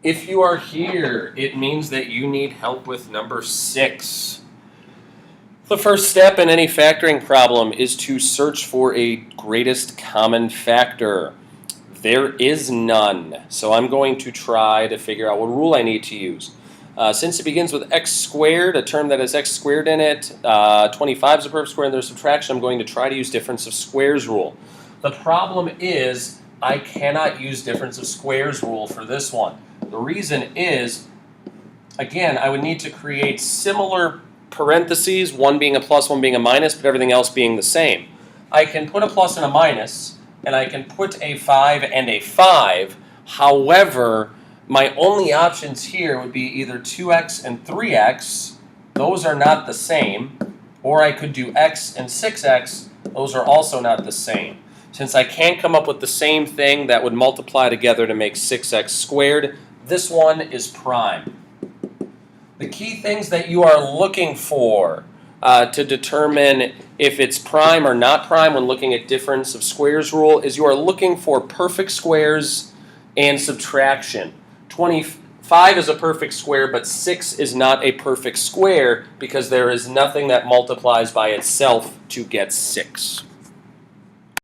If you are here, it means that you need help with number 6. The first step in any factoring problem is to search for a greatest common factor. There is none, so I'm going to try to figure out what rule I need to use. Since it begins with x squared, a term that has x squared in it, 25 is a perfect square, and there's subtraction, I'm going to try to use difference of squares rule. The problem is I cannot use difference of squares rule for this one. The reason is, again, I would need to create similar parentheses, one being a plus, one being a minus, but everything else being the same. I can put a plus and a minus, and I can put a 5 and a 5. However, my only options here would be either 2x and 3x. Those are not the same. Or I could do x and 6x. Those are also not the same. Since I can't come up with the same thing that would multiply together to make 6x squared, this one is prime. The key things that you are looking for to determine if it's prime or not prime when looking at difference of squares rule is you are looking for perfect squares and subtraction. 25 is a perfect square, but 6 is not a perfect square because there is nothing that multiplies by itself to get 6.